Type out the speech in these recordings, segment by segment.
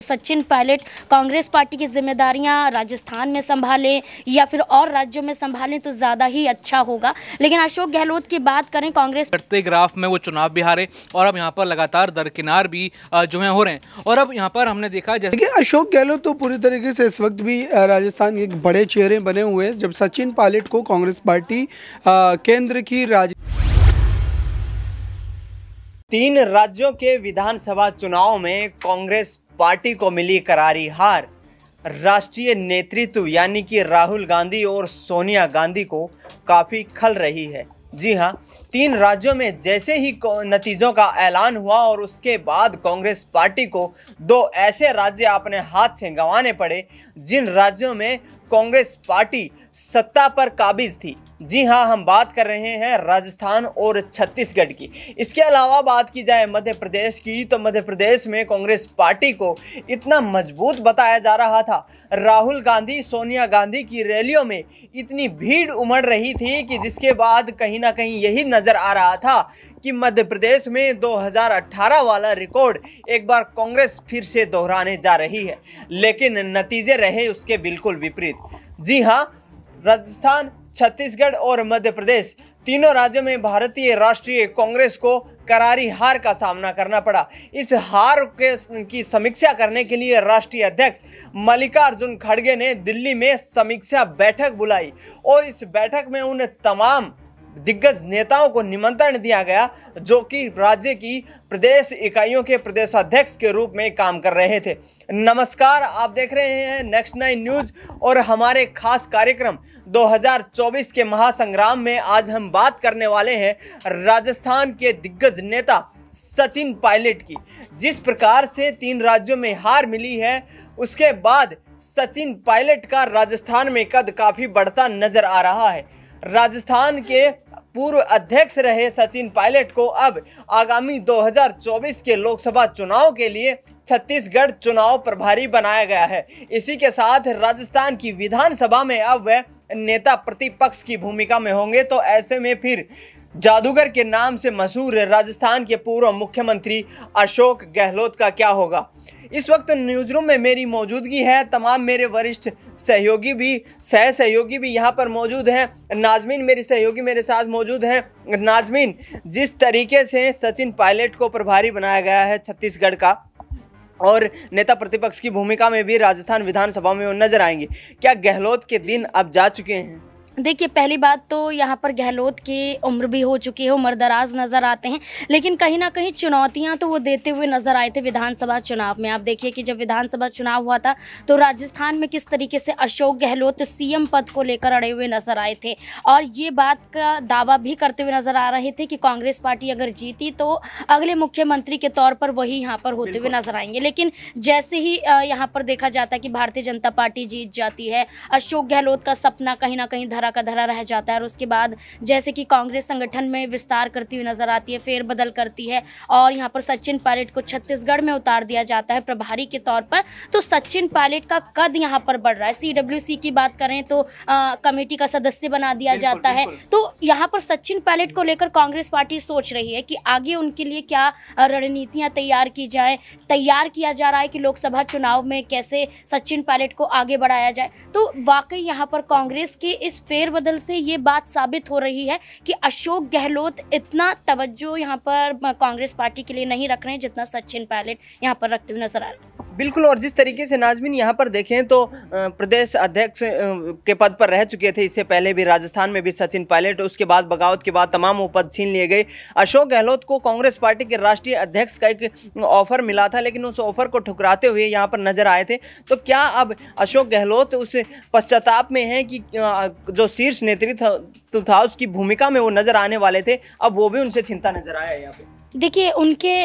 Sachin Pilot Congress party की जिम्मेदारियां राजस्थान में संभालें या फिर और राज्यों में संभालें तो ज़्यादा ही अच्छा होगा। लेकिन अशोक गहलोत की बात करें, कांग्रेस बढ़ते ग्राफ में वो चुनाव भी हारे और अब यहाँ पर लगातार दरकिनार भी जो है हो रहे हैं। और अब यहाँ पर हमने देखा जैसे कि अशोक गहलोत तो पूरी तरीके से इस वक्त भी राजस्थान के बड़े चेहरे बने हुए हैं, जब सचिन पायलट को कांग्रेस पार्टी केंद्र की 3 राज्यों के विधानसभा चुनाव में कांग्रेस पार्टी को मिली करारी हार राष्ट्रीय नेतृत्व यानी कि राहुल गांधी और सोनिया गांधी को काफ़ी खल रही है। जी हां, 3 राज्यों में जैसे ही नतीजों का ऐलान हुआ और उसके बाद कांग्रेस पार्टी को 2 ऐसे राज्य अपने हाथ से गंवाने पड़े जिन राज्यों में कांग्रेस पार्टी सत्ता पर काबिज थी। जी हां, हम बात कर रहे हैं राजस्थान और छत्तीसगढ़ की। इसके अलावा बात की जाए मध्य प्रदेश की, तो मध्य प्रदेश में कांग्रेस पार्टी को इतना मजबूत बताया जा रहा था। राहुल गांधी सोनिया गांधी की रैलियों में इतनी भीड़ उमड़ रही थी कि जिसके बाद कहीं ना कहीं यही नजर आ रहा था कि मध्य प्रदेश में 2018 वाला रिकॉर्ड एक बार कांग्रेस फिर से दोहराने जा रही है। लेकिन नतीजे रहे उसके बिल्कुल विपरीत। जी हां, राजस्थान, छत्तीसगढ़ और मध्य प्रदेश तीनों राज्यों में भारतीय राष्ट्रीय कांग्रेस को करारी हार का सामना करना पड़ा। इस हार की समीक्षा करने के लिए राष्ट्रीय अध्यक्ष मल्लिकार्जुन खड़गे ने दिल्ली में समीक्षा बैठक बुलाई और इस बैठक में उन तमाम दिग्गज नेताओं को निमंत्रण दिया गया जो कि राज्य की प्रदेश इकाइयों के प्रदेशाध्यक्ष के रूप में काम कर रहे थे। नमस्कार, आप देख रहे हैं नेक्स्ट 9 न्यूज़ और हमारे खास कार्यक्रम 2024 के महासंग्राम में आज हम बात करने वाले हैं राजस्थान के दिग्गज नेता सचिन पायलट की। जिस प्रकार से 3 राज्यों में हार मिली है, उसके बाद सचिन पायलट का राजस्थान में कद काफ़ी बढ़ता नजर आ रहा है। राजस्थान के पूर्व अध्यक्ष रहे सचिन पायलट को अब आगामी 2024 के लोकसभा चुनाव के लिए छत्तीसगढ़ चुनाव प्रभारी बनाया गया है। इसी के साथ राजस्थान की विधानसभा में अब वह नेता प्रतिपक्ष की भूमिका में होंगे। तो ऐसे में फिर जादूगर के नाम से मशहूर राजस्थान के पूर्व मुख्यमंत्री अशोक गहलोत का क्या होगा। इस वक्त न्यूज़ रूम में मेरी मौजूदगी है, तमाम मेरे वरिष्ठ सहयोगी भी सह सहयोगी भी यहाँ पर मौजूद हैं। नाजमीन मेरी सहयोगी मेरे साथ मौजूद हैं। नाजमीन, जिस तरीके से सचिन पायलट को प्रभारी बनाया गया है छत्तीसगढ़ का और नेता प्रतिपक्ष की भूमिका में भी राजस्थान विधानसभा में वो नजर आएंगे, क्या गहलोत के दिन अब जा चुके हैं? देखिए, पहली बात तो यहाँ पर गहलोत की उम्र भी हो चुकी है, उम्रदराज नज़र आते हैं, लेकिन कहीं ना कहीं चुनौतियाँ तो वो देते हुए नज़र आए थे विधानसभा चुनाव में। आप देखिए कि जब विधानसभा चुनाव हुआ था तो राजस्थान में किस तरीके से अशोक गहलोत सीएम पद को लेकर अड़े हुए नज़र आए थे और ये बात का दावा भी करते हुए नज़र आ रहे थे कि कांग्रेस पार्टी अगर जीती तो अगले मुख्यमंत्री के तौर पर वही यहाँ पर होते हुए नजर आएंगे। लेकिन जैसे ही यहाँ पर देखा जाता है कि भारतीय जनता पार्टी जीत जाती है, अशोक गहलोत का सपना कहीं ना कहीं का धरा रह जाता है और उसके बाद जैसे कि कांग्रेस संगठन में विस्तार करती हुई नजर आती है, फेरबदल करती है और यहाँ पर सचिन पायलट को छत्तीसगढ़ में उतार दिया जाता है प्रभारी के तौर पर। तो सचिन पायलट का कद यहाँ पर बढ़ रहा है। CWC की बात करें तो कमेटी का सदस्य बना दिया जाता है। तो यहाँ पर सचिन पायलट को लेकर कांग्रेस पार्टी सोच रही है कि आगे उनके लिए क्या रणनीतियाँ तैयार की जाए। तैयार किया जा रहा है कि लोकसभा चुनाव में कैसे सचिन पायलट को आगे बढ़ाया जाए। तो वाकई यहाँ पर कांग्रेस के इस फेरबदल से ये बात साबित हो रही है कि अशोक गहलोत इतना तवज्जो यहाँ पर कांग्रेस पार्टी के लिए नहीं रख रहे हैं जितना सचिन पायलट यहाँ पर रखते हुए नजर आ रहे हैं। बिल्कुल, और जिस तरीके से नाजमीन यहाँ पर देखें तो प्रदेश अध्यक्ष के पद पर रह चुके थे इससे पहले भी राजस्थान में भी सचिन पायलट, उसके बाद बगावत के बाद तमाम वो पद छीन लिए गए। अशोक गहलोत को कांग्रेस पार्टी के राष्ट्रीय अध्यक्ष का एक ऑफर मिला था, लेकिन उस ऑफर को ठुकराते हुए यहाँ पर नजर आए थे। तो क्या अब अशोक गहलोत उस पश्चाताप में है कि जो शीर्ष नेतृत्व था उसकी भूमिका में वो नजर आने वाले थे, अब वो भी उनसे चिंता नजर आया है यहाँ पे? देखिए, उनके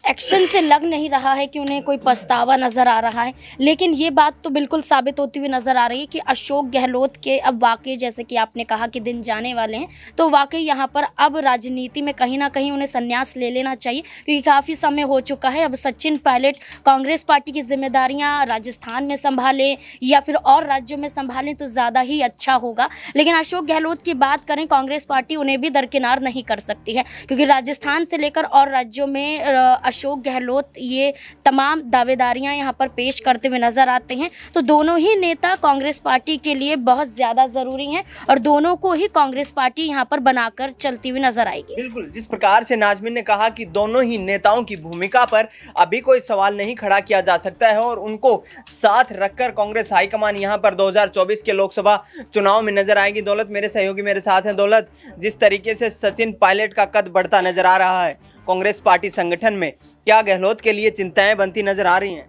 एक्शन से लग नहीं रहा है कि उन्हें कोई पछतावा नज़र आ रहा है, लेकिन ये बात तो बिल्कुल साबित होती हुई नज़र आ रही है कि अशोक गहलोत के अब वाकई, जैसे कि आपने कहा कि दिन जाने वाले हैं, तो वाकई यहाँ पर अब राजनीति में कहीं ना कहीं उन्हें संन्यास ले लेना चाहिए क्योंकि काफ़ी समय हो चुका है। अब सचिन पायलट कांग्रेस पार्टी की जिम्मेदारियाँ राजस्थान में संभालें या फिर और राज्यों में संभालें तो ज़्यादा ही अच्छा होगा। लेकिन अशोक गहलोत की बात करें, कांग्रेस पार्टी उन्हें भी दरकिनार नहीं कर सकती है क्योंकि राजस्थान से लेकर और राज्यों में अशोक गहलोत ये तमाम दावेदारियां यहाँ पर पेश करते हुए नजर आते हैं। तो दोनों ही नेता कांग्रेस पार्टी के लिए बहुत ज़्यादा ज़रूरी हैं और दोनों को ही कांग्रेस पार्टी यहाँ पर बनाकर चलती हुई नजर आएगी। बिल्कुल, जिस प्रकार से नाज़मीन ने कहा कि दोनों ही नेताओं की भूमिका पर अभी कोई सवाल नहीं खड़ा किया जा सकता है और उनको साथ रखकर कांग्रेस हाईकमान यहाँ पर 2024 के लोकसभा चुनाव में नजर आएगी। दौलत मेरे सहयोगी मेरे साथ हैं। दौलत, जिस तरीके से सचिन पायलट का कद बढ़ता नजर आ रहा है कांग्रेस पार्टी संगठन में, क्या गहलोत के लिए चिंताएं बनती नजर आ रही हैं?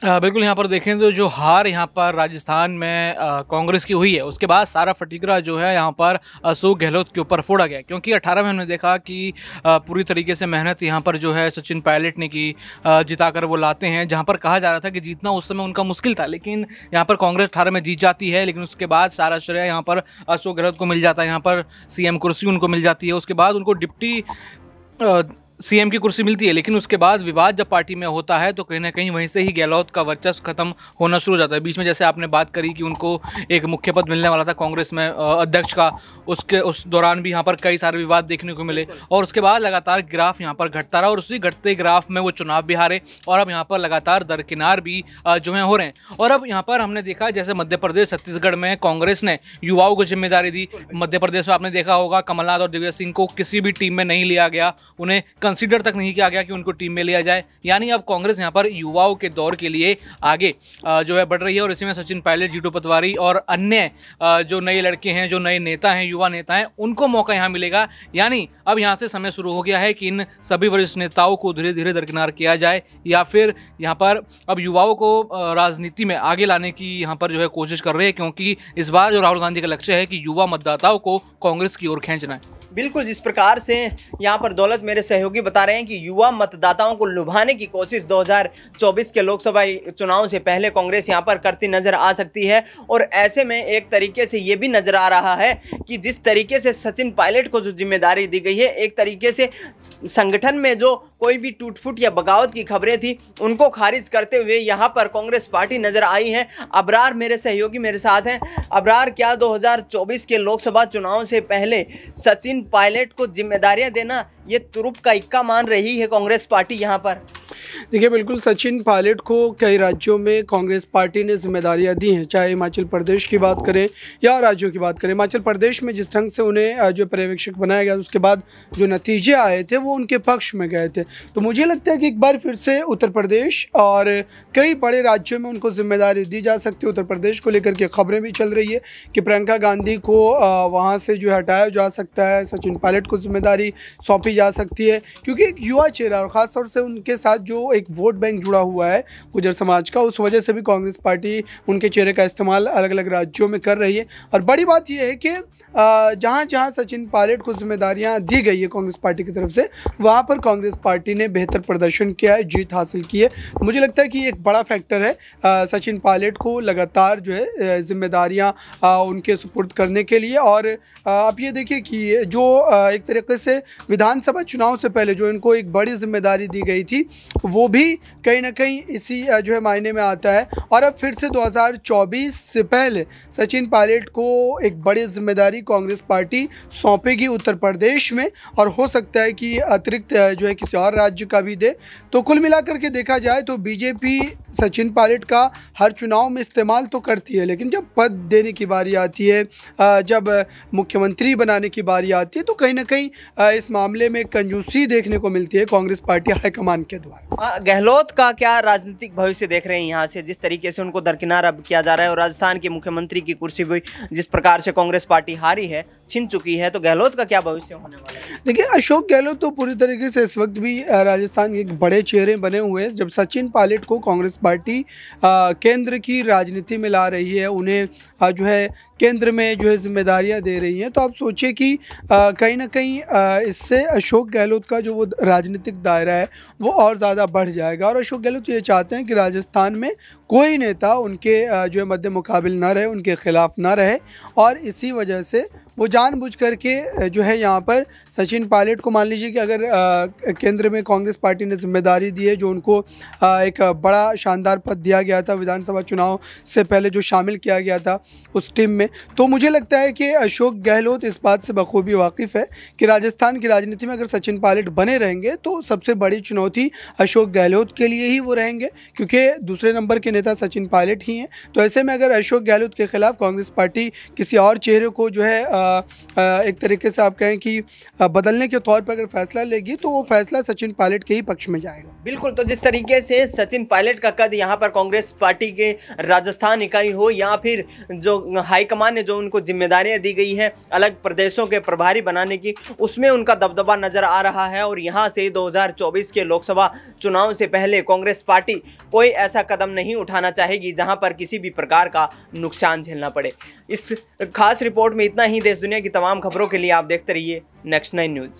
बिल्कुल, यहाँ पर देखें तो जो हार यहाँ पर राजस्थान में कांग्रेस की हुई है, उसके बाद सारा फटीकरा जो है यहाँ पर अशोक गहलोत के ऊपर फोड़ा गया, क्योंकि 18 में हमने देखा कि पूरी तरीके से मेहनत यहाँ पर जो है सचिन पायलट ने की, जिताकर वो लाते हैं, जहाँ पर कहा जा रहा था कि जीतना उस समय उनका मुश्किल था, लेकिन यहाँ पर कांग्रेस 18 में जीत जाती है। लेकिन उसके बाद सारा श्रेय यहाँ पर अशोक गहलोत को मिल जाता है, यहाँ पर सीएम कुर्सी उनको मिल जाती है, उसके बाद उनको डिप्टी सीएम की कुर्सी मिलती है। लेकिन उसके बाद विवाद जब पार्टी में होता है तो कहीं ना कहीं वहीं से ही गहलोत का वर्चस्व खत्म होना शुरू हो जाता है। बीच में जैसे आपने बात करी कि उनको एक मुख्य पद मिलने वाला था कांग्रेस में अध्यक्ष का, उस दौरान भी यहाँ पर कई सारे विवाद देखने को मिले और उसके बाद लगातार ग्राफ यहाँ पर घटता रहा और उसी घटते ग्राफ में वो चुनाव भी हारे और अब यहाँ पर लगातार दरकिनार भी जो है हो रहे हैं। और अब यहाँ पर हमने देखा जैसे मध्य प्रदेश, छत्तीसगढ़ में कांग्रेस ने युवाओं को जिम्मेदारी दी। मध्य प्रदेश में आपने देखा होगा कमलनाथ और दिग्विजय सिंह को किसी भी टीम में नहीं लिया गया, उन्हें कंसीडर तक नहीं किया गया कि उनको टीम में लिया जाए। यानी अब कांग्रेस यहाँ पर युवाओं के दौर के लिए आगे जो है बढ़ रही है और इसी में सचिन पायलट, जीतू पटवारी और अन्य जो नए लड़के हैं, जो नए नेता हैं, युवा नेता हैं, उनको मौका यहाँ मिलेगा। यानी अब यहाँ से समय शुरू हो गया है कि इन सभी वरिष्ठ नेताओं को धीरे धीरे दरकिनार किया जाए या फिर यहाँ पर अब युवाओं को राजनीति में आगे लाने की यहाँ पर जो है कोशिश कर रहे हैं, क्योंकि इस बार जो राहुल गांधी का लक्ष्य है कि युवा मतदाताओं को कांग्रेस की ओर खींचना है। बिल्कुल, जिस प्रकार से यहाँ पर दौलत मेरे सहयोगी बता रहे हैं कि युवा मतदाताओं को लुभाने की कोशिश 2024 के लोकसभा चुनाव से पहले कांग्रेस यहाँ पर करती नजर आ सकती है। और ऐसे में एक तरीके से ये भी नजर आ रहा है कि जिस तरीके से सचिन पायलट को जो जिम्मेदारी दी गई है, एक तरीके से संगठन में जो कोई भी टूट-फूट या बगावत की खबरें थी उनको खारिज करते हुए यहाँ पर कांग्रेस पार्टी नजर आई है। अबरार मेरे सहयोगी मेरे साथ हैं। अबरार, क्या 2024 के लोकसभा चुनाव से पहले सचिन पायलट को जिम्मेदारियां देना ये तुरुप का इक्का मान रही है कांग्रेस पार्टी यहाँ पर? देखिए, बिल्कुल सचिन पायलट को कई राज्यों में कांग्रेस पार्टी ने जिम्मेदारियां दी हैं, चाहे हिमाचल प्रदेश की बात करें या राज्यों की बात करें। हिमाचल प्रदेश में जिस ढंग से उन्हें जो पर्यवेक्षक बनाया गया, उसके बाद जो नतीजे आए थे वो उनके पक्ष में गए थे। तो मुझे लगता है कि एक बार फिर से उत्तर प्रदेश और कई बड़े राज्यों में उनको जिम्मेदारी दी जा सकती है। उत्तर प्रदेश को लेकर के खबरें भी चल रही है कि प्रियंका गांधी को वहाँ से जो हटाया जा सकता है, सचिन पायलट को जिम्मेदारी सौंपी जा सकती है, क्योंकि एक युवा चेहरा और ख़ासतौर से उनके साथ जो एक वोट बैंक जुड़ा हुआ है गुर्जर समाज का, उस वजह से भी कांग्रेस पार्टी उनके चेहरे का इस्तेमाल अलग अलग राज्यों में कर रही है। और बड़ी बात यह है कि जहाँ जहाँ सचिन पायलट को जिम्मेदारियाँ दी गई है कांग्रेस पार्टी की तरफ से, वहाँ पर कांग्रेस पार्टी ने बेहतर प्रदर्शन किया है, जीत हासिल की है। मुझे लगता है कि एक बड़ा फैक्टर है सचिन पायलट को लगातार जो है जिम्मेदारियाँ उनके सुपुर्द करने के लिए। और आप ये देखिए कि जो एक तरीके से विधानसभा चुनाव से पहले जो इनको एक बड़ी जिम्मेदारी दी गई थी वो भी कहीं ना कहीं इसी जो है मायने में आता है। और अब फिर से 2024 से पहले सचिन पायलट को एक बड़ी जिम्मेदारी कांग्रेस पार्टी सौंपेगी उत्तर प्रदेश में, और हो सकता है कि अतिरिक्त जो है किसी और राज्य का भी दे। तो कुल मिलाकर के देखा जाए तो बीजेपी सचिन पायलट का हर चुनाव में इस्तेमाल तो करती है, लेकिन जब पद देने की बारी आती है, जब मुख्यमंत्री बनाने की बारी आती है, तो कहीं ना कहीं इस मामले में कंजूसी देखने को मिलती है कांग्रेस पार्टी हाईकमान के द्वारा। गहलोत का क्या राजनीतिक भविष्य देख रहे हैं यहाँ से, जिस तरीके से उनको दरकिनार अब किया जा रहा है और राजस्थान के मुख्यमंत्री की कुर्सी भी जिस प्रकार से कांग्रेस पार्टी हारी है, छिन चुकी है, तो गहलोत का क्या भविष्य होने वाला है? देखिए, अशोक गहलोत तो पूरी तरीके से इस वक्त भी राजस्थान के एक बड़े चेहरे बने हुए हैं। जब सचिन पायलट को कांग्रेस पार्टी केंद्र की राजनीति में ला रही है, उन्हें जो है केंद्र में जो है जिम्मेदारियां दे रही हैं, तो आप सोचिए कि कहीं ना कहीं इससे अशोक गहलोत का जो वो राजनीतिक दायरा है वो और ज़्यादा बढ़ जाएगा। और अशोक गहलोत ये चाहते हैं कि राजस्थान में कोई नेता उनके जो है मध्य मुकाबिल ना रहे, उनके खिलाफ ना रहे, और इसी वजह से वो जानबूझ करके जो है यहाँ पर सचिन पायलट को, मान लीजिए कि अगर केंद्र में कांग्रेस पार्टी ने जिम्मेदारी दी है, जो उनको एक बड़ा शानदार पद दिया गया था विधानसभा चुनाव से पहले, जो शामिल किया गया था उस टीम में, तो मुझे लगता है कि अशोक गहलोत इस बात से बखूबी वाकिफ़ है कि राजस्थान की राजनीति में अगर सचिन पायलट बने रहेंगे तो सबसे बड़ी चुनौती अशोक गहलोत के लिए ही वो रहेंगे, क्योंकि दूसरे नंबर के नेता सचिन पायलट ही हैं। तो ऐसे में अगर अशोक गहलोत के खिलाफ कांग्रेस पार्टी किसी और चेहरे को जो है एक तरीके से आप कहें कि बदलने के तौर पर अगर फैसला लेगी तो वो फैसला सचिन पायलट के ही पक्ष में जाएगा। बिल्कुल, तो जिस तरीके से सचिन पायलट का कद यहाँ पर कांग्रेस पार्टी के राजस्थान इकाई हो या फिर जो हाईकमान ने जो उनको जिम्मेदारियां दी गई हैं अलग प्रदेशों के प्रभारी बनाने की, उसमें उनका दबदबा नजर आ रहा है। और यहाँ से 2024 के लोकसभा चुनाव से पहले कांग्रेस पार्टी कोई ऐसा कदम नहीं उठाना चाहेगी जहां पर किसी भी प्रकार का नुकसान झेलना पड़े। इस खास रिपोर्ट में इतना ही। देश दुनिया की तमाम खबरों के लिए आप देखते रहिए नेक्स्ट 9 न्यूज़।